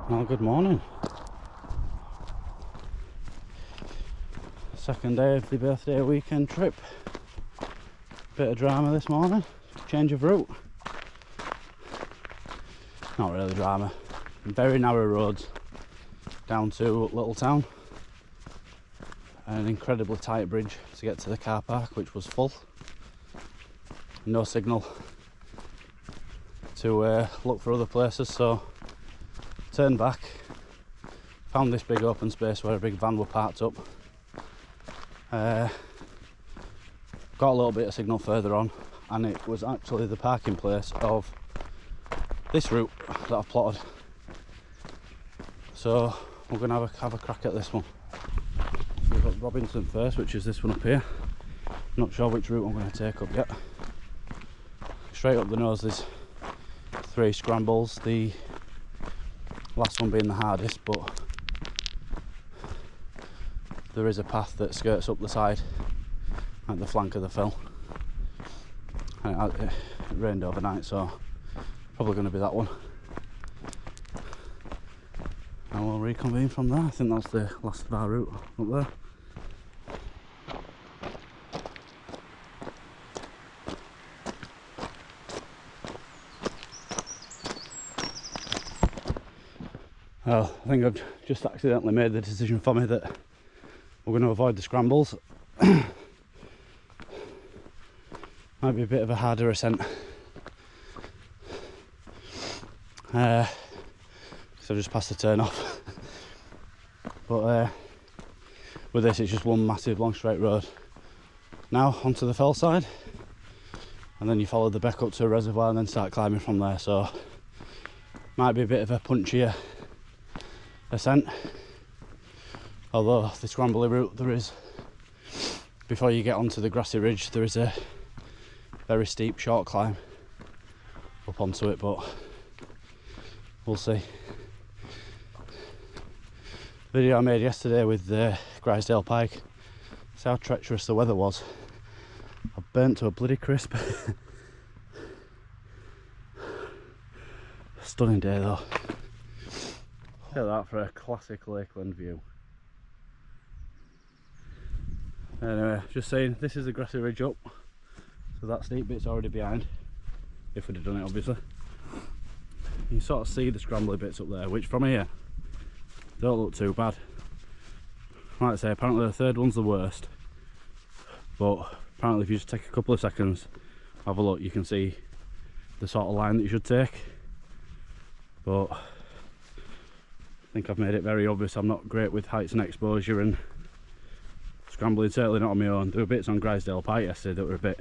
Well, good morning. Second day of the birthday weekend trip. Bit of drama this morning, change of route. Not really drama. Very narrow roads down to Little Town. And an incredibly tight bridge to get to the car park, which was full. No signal to look for other places, so turned back, found this big open space where a big van were parked up. Got a little bit of signal further on, and it was actually the parking place of this route that I've plotted. So we're going to have a crack at this one. So we've got Robinson first, which is this one up here. Not sure which route I'm going to take up yet. Straight up the nose there's 3 scrambles, the last one being the hardest, but there is a path that skirts up the side at the flank of the fill. And it rained overnight, so probably going to be that one. And we'll reconvene from there. I think that's the last of our route up there. Well, I think I've just accidentally made the decision for me that we're going to avoid the scrambles. Might be a bit of a harder ascent. So I've just passed the turn off. But with this, it's just one massive long straight road. Now onto the fell side, and then you follow the beck up to a reservoir and then start climbing from there. So might be a bit of a punchier ascent, although the scrambly route there is, before you get onto the grassy ridge, there is a very steep short climb up onto it, but we'll see. The video I made yesterday with Grisdale Pike, see how treacherous the weather was. I burnt to a bloody crisp. Stunning day though. Look at that for a classic Lakeland view. Anyway, just saying, this is the grassy ridge up, so that steep bit's already behind, if we'd have done it obviously. You sort of see the scrambly bits up there, which from here don't look too bad. Like I say, apparently the third one's the worst, but apparently if you just take a couple of seconds, have a look, you can see the sort of line that you should take. But I think I've made it very obvious I'm not great with heights and exposure, and scrambling certainly not on my own. There were bits on Grisdale Pike yesterday that were a bit,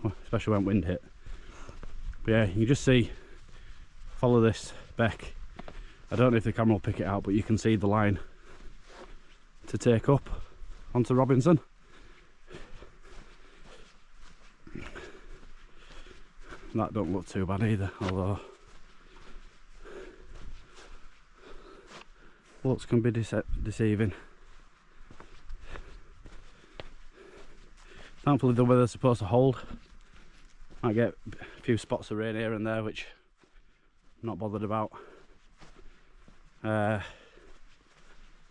well, especially when wind hit. But yeah, you can just see, follow this beck. I don't know if the camera will pick it out, but you can see the line to take up onto Robinson. That don't look too bad either, although looks can be deceiving. Thankfully the weather's supposed to hold. Might get a few spots of rain here and there, which I'm not bothered about. But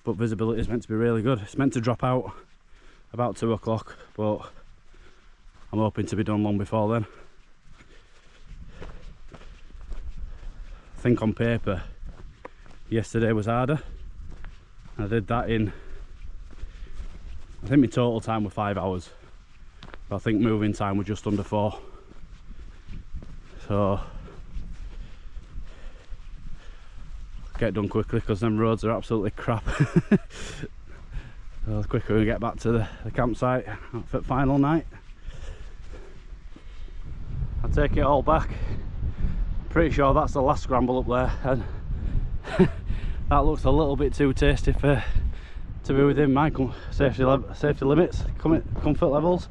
visibility is meant to be really good. It's meant to drop out about 2 o'clock, but I'm hoping to be done long before then. I think on paper yesterday was harder. I did that in, I think my total time was 5 hours, but I think moving time was just under 4. So get done quickly, because them roads are absolutely crap. So the quicker we get back to the campsite for final night. I take it all back, pretty sure that's the last scramble up there, and that looks a little bit too tasty to be within my safety limits, comfort levels.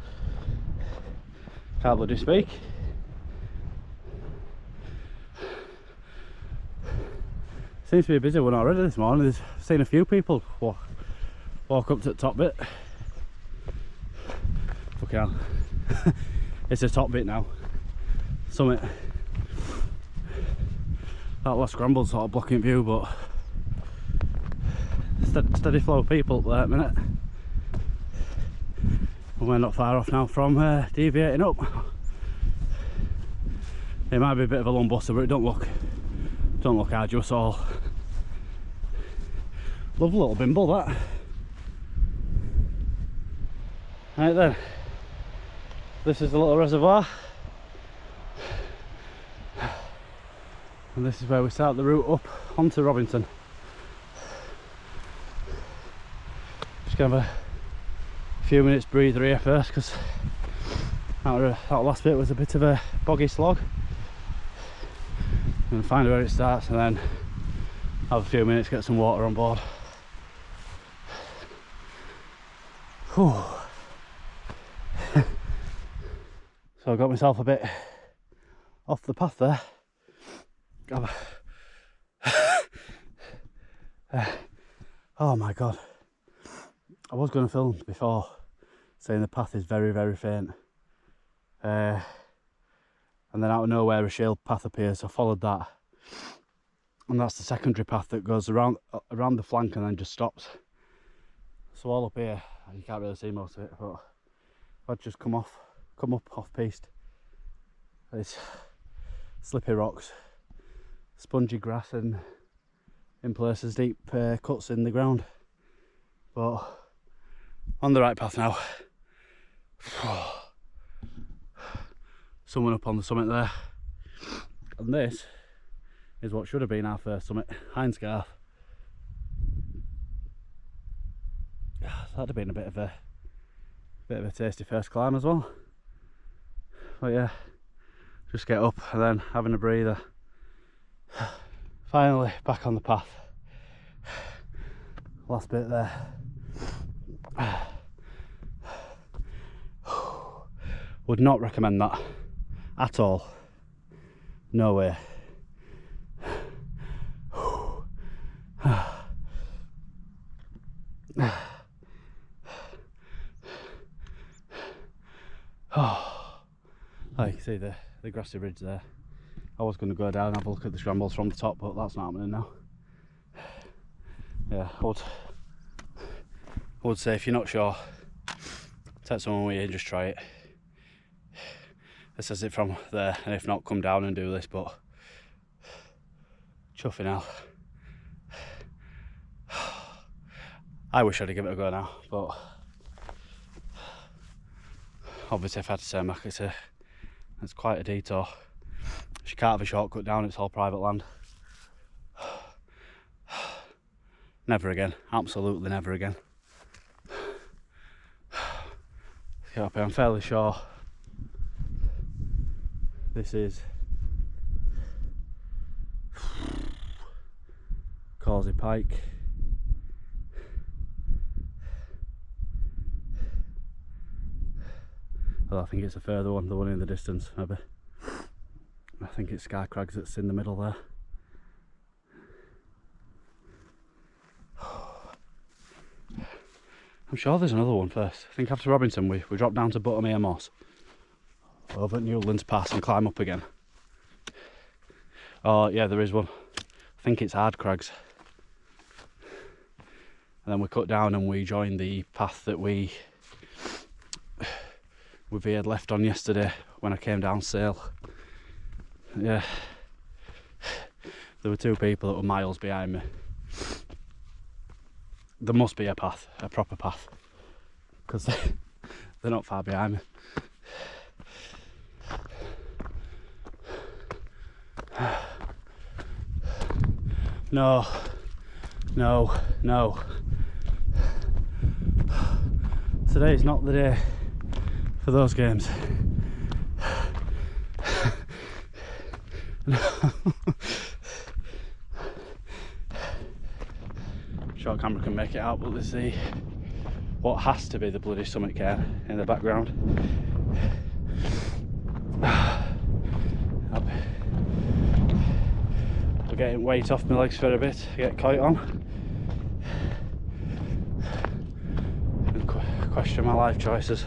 Can't bloody speak. Seems to be a busy one already this morning. I've seen a few people walk up to the top bit. Fucking hell. It's the top bit now. Summit. that last scramble sort of blocking view, but steady flow of people up there at the minute. And we're not far off now from deviating up. It might be a bit of a long buster, but it don't look arduous at all. Lovely little bimble that. Right then, this is the little reservoir, and this is where we start the route up onto Robinson. Just gonna have a few minutes breather here first, because that last bit was a bit of a boggy slog. I'm gonna find where it starts and then have a few minutes, get some water on board. Whew. So I got myself a bit off the path there. Oh my god. I was going to film before saying the path is very, very faint. And then out of nowhere a shale path appears, so I followed that. And that's the secondary path that goes around the flank and then just stops. So all up here, you can't really see most of it, but I'd just come up off piste. It's slippy rocks, spongy grass, and in places deep cuts in the ground. But on the right path now. Someone up on the summit there. And this is what should have been our first summit, Hindscarth. That'd have been a bit of a tasty first climb as well. But yeah, just get up and then having a breather. Finally back on the path. Last bit there. Would not recommend that at all. No way. Oh, you can see the grassy ridge there. I was going to go down and have a look at the scrambles from the top, but that's not happening now. Yeah, I would say if you're not sure, take someone with you and just try it. It says it from there, and if not, come down and do this, but chuffing hell. I wish I'd give it a go now, but obviously if I had to turn back, it's quite a detour. If you can't have a shortcut down, it's all private land. Never again, absolutely never again. Get up here, I'm fairly sure this is Causey Pike. Well, I think it's a further one, the one in the distance maybe. I think it's Ard Crags that's in the middle there. I'm sure there's another one first. I think after Robinson we drop down to Buttermere Moss, over at Newlands Pass, and climb up again. Oh yeah, there is one. I think it's Ard Crags. And then we cut down and we join the path that we had left on yesterday when I came down sail. Yeah, there were two people that were miles behind me. There must be a path, a proper path, because they're not far behind me. No, no, no. Today's not the day for those games. Short camera can make it out, but there's what has to be the bloody summit cairn in the background. I'm getting weight off my legs for a bit, get kite on, and question my life choices.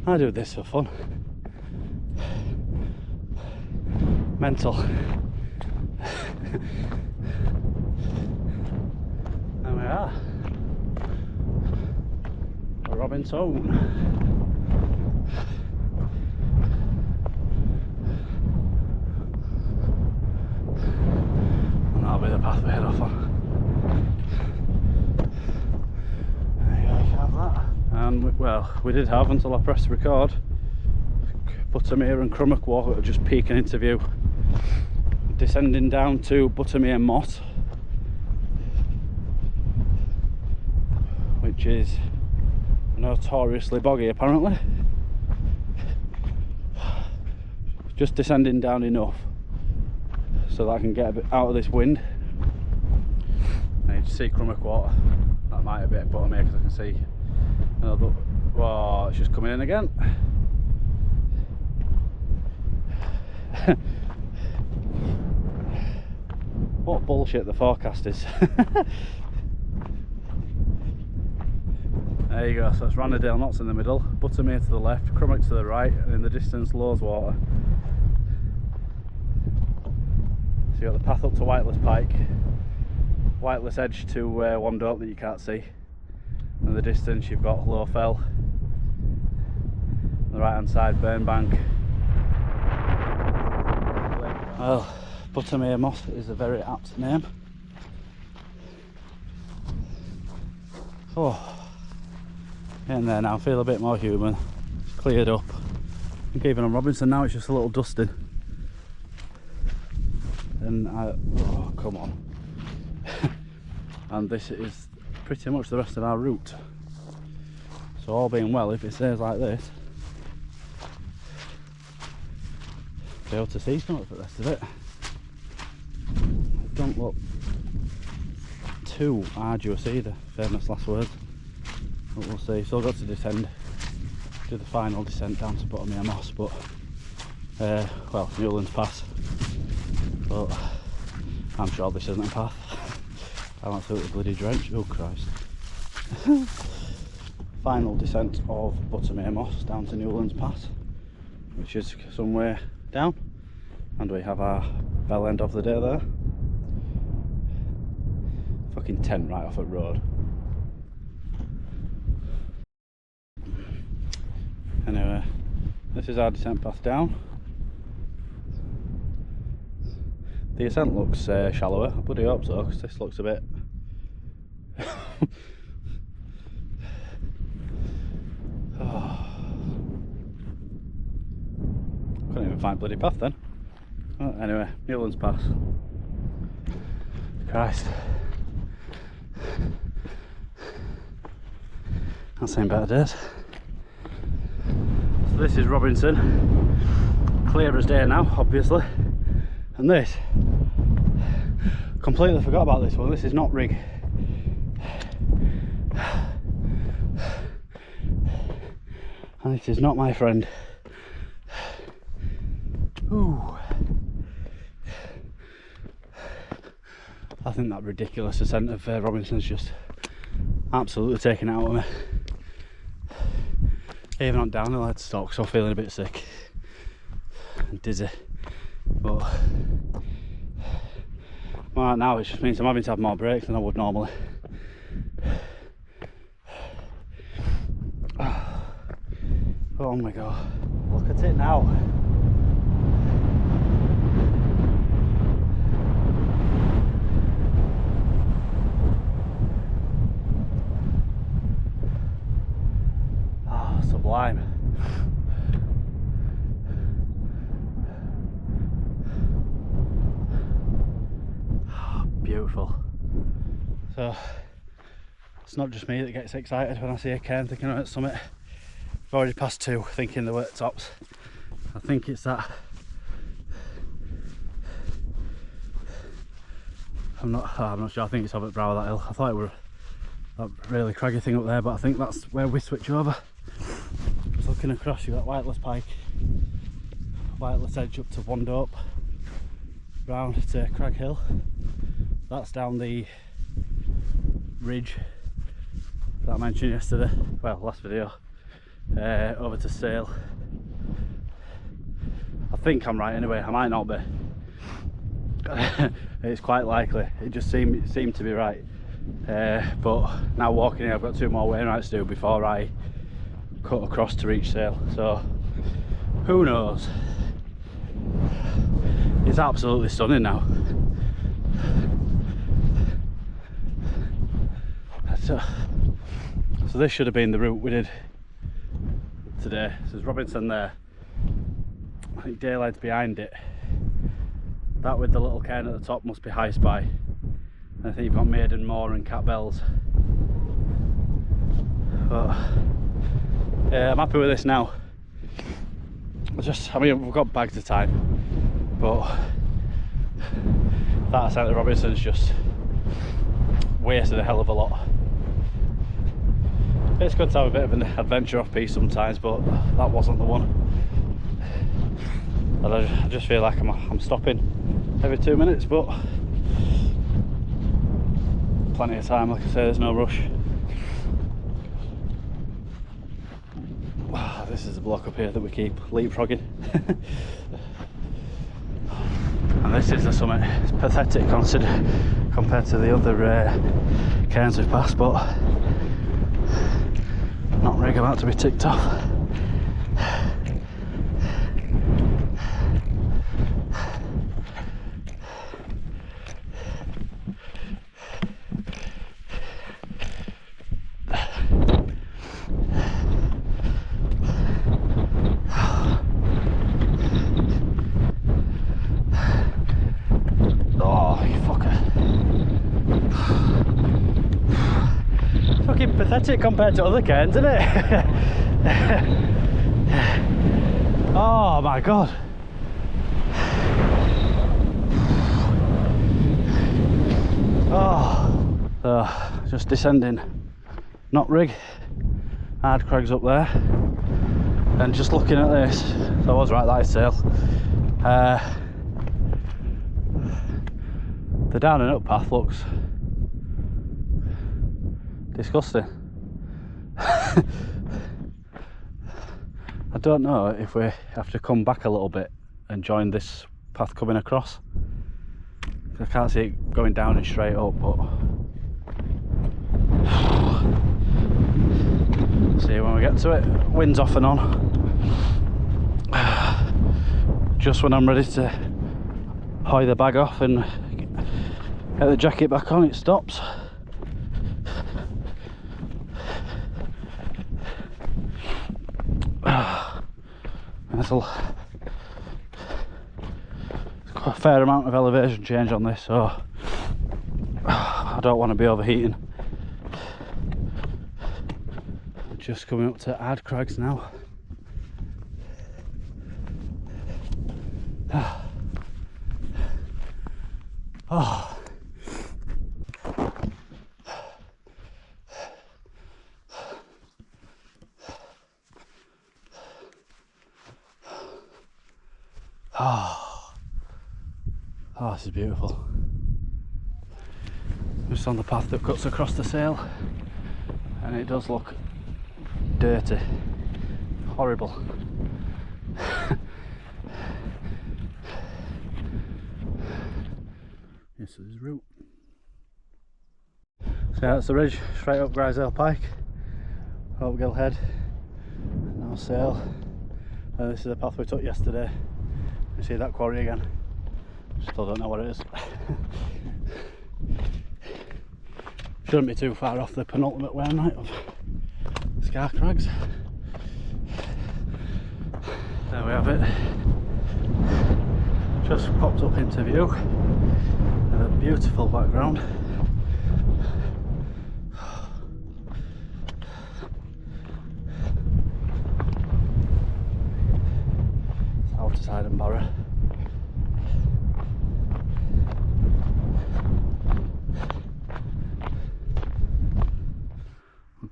I do this for fun. Mental. There we are. Robin's Own. And that'll be the path we head off on. There you go, you have that. And well, we did have, until I pressed record, Buttermere and Crummock Walk are just peeking into view. Descending down to Buttermere Moss, which is notoriously boggy apparently. Just descending down enough so that I can get a bit out of this wind. I need to see Crummock Water. That might be a bit Buttermere because I can see another. Whoa, it's just coming in again. What bullshit the forecast is. There you go, so it's Rannerdale Knott's in the middle, Buttermere to the left, Crummock to the right, and in the distance Lowes Water. So you've got the path up to Whiteless Pike, Whiteless Edge to Wandhope that you can't see. In the distance you've got Low Fell, on the right hand side Burnbank. Well, Buttermere Moss is a very apt name. Oh. In there now, feel a bit more human. It's cleared up. I think even on Robinson now it's just a little dusting. And oh come on. And this is pretty much the rest of our route. So all being well, if it stays like this, be able to see some of the rest of it. It don't look too arduous either, famous last words. But we'll see. Still got to descend, do the final descent down to Buttermere Moss, but well, Newlands Pass. But I'm sure this isn't a path. I'm absolutely bloody drenched. Oh Christ! Final descent of Buttermere Moss down to Newlands Pass, which is somewhere down, and we have our bell end of the day there. Fucking tent right off a road. Anyway, this is our descent path down. The ascent looks shallower. I bloody hope so, because this looks a bit couldn't even find bloody path then. Oh, anyway, Newlands Pass. Christ. I've seen better days. So this is Robinson. Clear as day now, obviously. And this, completely forgot about this one. This is Knott Rigg. And it is not my friend. Ooh. I think that ridiculous ascent of Robinson's just absolutely taken it out of me. Even on downhill I had to stop because I'm feeling a bit sick and dizzy. But well, now it just means I'm having to have more breaks than I would normally. Oh my god, look at it now. Oh, sublime. Beautiful. So it's not just me that gets excited when I see a cairn thinking I'm at summit. I've already passed two thinking they were at tops. I think it's that I'm not sure. I think it's up at brow of that hill. I thought it were that really craggy thing up there, but I think that's where we switch over. Just looking across, you've got Whiteless Pike, Whiteless Edge up to Wandhope, round to Crag Hill. That's down the ridge that I mentioned yesterday, well, last video, over to Sale. I think I'm right anyway, I might not be. It's quite likely, it just seemed to be right. But now walking here, I've got 2 more Wainwrights to do before I cut across to reach Sale, so who knows. It's absolutely stunning now. So this should have been the route we did today. So there's Robinson there. I think Daylight's behind it. That with the little cairn at the top must be High Spy. And I think you've got Maiden Moor and Cat Bells. But yeah, I'm happy with this now. I mean, we've got bags of time, but that ascent of Robinson's just wasted a hell of a lot. It's good to have a bit of an adventure off piece sometimes, but that wasn't the one. And I just feel like I'm stopping every 2 minutes, but plenty of time, like I say, there's no rush. This is the block up here that we keep leapfrogging. And this is the summit. It's pathetic compared to the other cairns we've passed, but Knott Rigg about to be ticked off. Pathetic compared to other cairns, isn't it? Oh my god. Oh, just descending Knott Rigg, Ard Crags up there, and just looking at this, so I was right, that is Sale. The down and up path looks disgusting. I don't know if we have to come back a little bit and join this path coming across. I can't see it going down and straight up, but see when we get to it. Wind's off and on. Just when I'm ready to hoy the bag off and get the jacket back on, it stops. There's quite a fair amount of elevation change on this, so I don't want to be overheating. Just coming up to Ard Crags now. Oh. Oh, this is beautiful. Just on the path that cuts across the Sale, and it does look dirty, horrible. Yes, there's route. So that's the ridge, straight up Grisale Pike, Hopegill Head, now Sale. This is the path we took yesterday. You see that quarry again. Still don't know what it is. Shouldn't be too far off the penultimate Wainwright of Ard Crags. There we have it. Just popped up into view with a beautiful background. Outside and Barrow.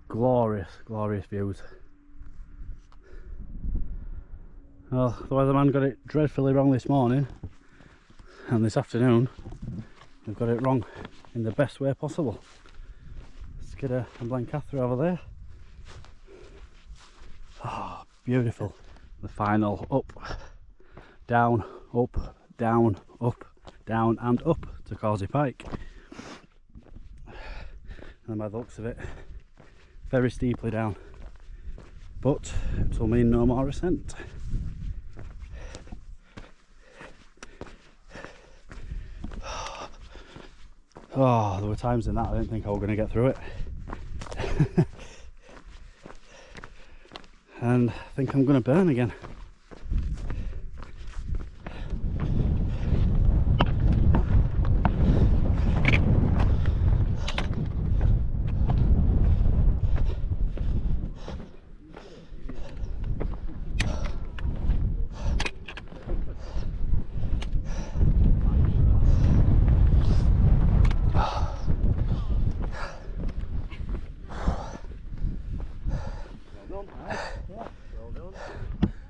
Glorious, glorious views. Well, the weatherman got it dreadfully wrong this morning, and this afternoon we've got it wrong in the best way possible. Skidder and Blencathra over there. Oh, beautiful. The final up, down, up, down, up, down and up to Causey Pike. And by the looks of it, very steeply down, but it will mean no more ascent. Oh, there were times in that I didn't think I was going to get through it. And I think I'm going to burn again.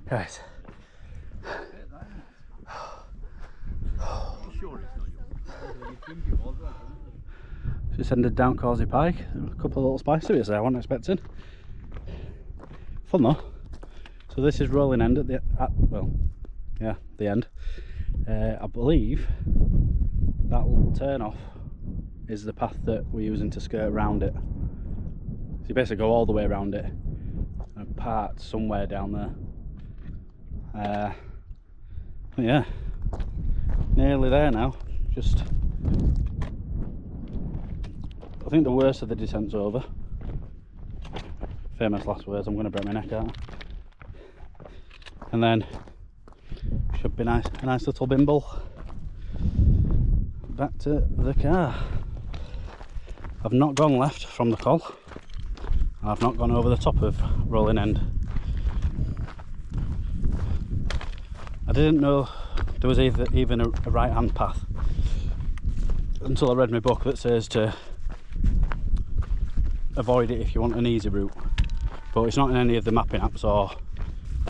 Guys, just ended down Causey Pike. A couple of little spicy bits there I wasn't expecting. Fun though. So this is Rowling End at the the end. I believe that little turn off is the path that we're using to skirt around it. So you basically go all the way around it and part somewhere down there. But yeah, nearly there now. Just, I think the worst of the descent's over. Famous last words. I'm going to break my neck out. And then should be a nice little bimble back to the car. I've not gone left from the col. I've not gone over the top of Rowling End. I didn't know there was even a right hand path until I read my book that says to avoid it if you want an easy route, but it's not in any of the mapping apps or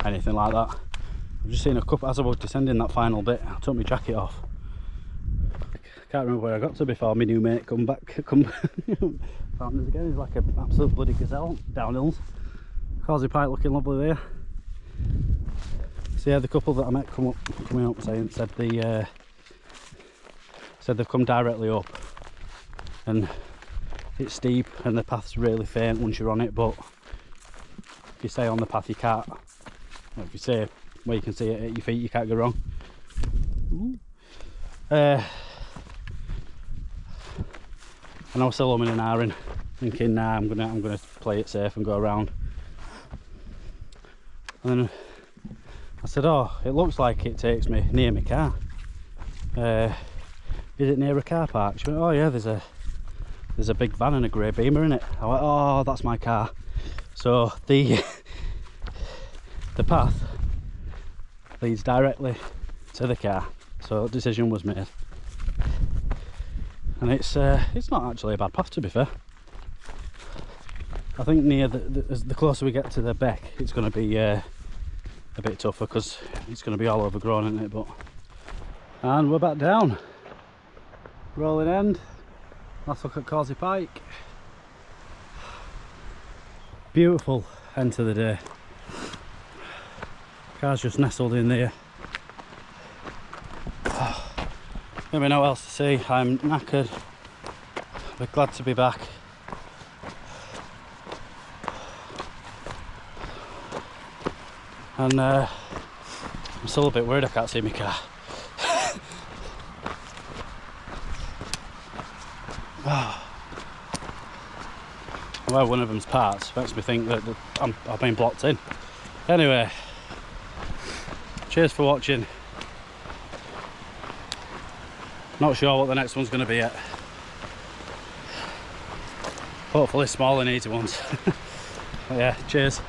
anything like that. I've just seen a couple as I was descending that final bit. I took my jacket off. I can't remember where I got to before my new mate found us again. He's like an absolute bloody gazelle downhills. Causey Pike looking lovely there. So yeah, the couple that I met coming up said they've come directly up, and it's steep and the path's really faint once you're on it, but if you stay on the path you can't, if you stay where you can see it at your feet you can't go wrong. And I was still umming and ahhing, thinking nah, I'm gonna play it safe and go around. And then I said, oh, it looks like it takes me near my car. Is it near a car park? She went, oh yeah, there's a big van and a grey Beamer in it. I went, oh, that's my car. So the path leads directly to the car. So a decision was made. And it's not actually a bad path, to be fair. I think near the closer we get to the beck, it's going to be a bit tougher because it's going to be all overgrown, isn't it? But and we're back down Rowling End. Let's look at Causey Pike. Beautiful end to the day. Car's just nestled in there. Don't know what else to say. I'm knackered, but glad to be back. And I'm still a bit worried I can't see my car. Well, one of them's parts makes me think that I've been blocked in. Anyway, cheers for watching. Not sure what the next one's going to be yet. Hopefully small and easy ones. But yeah, cheers.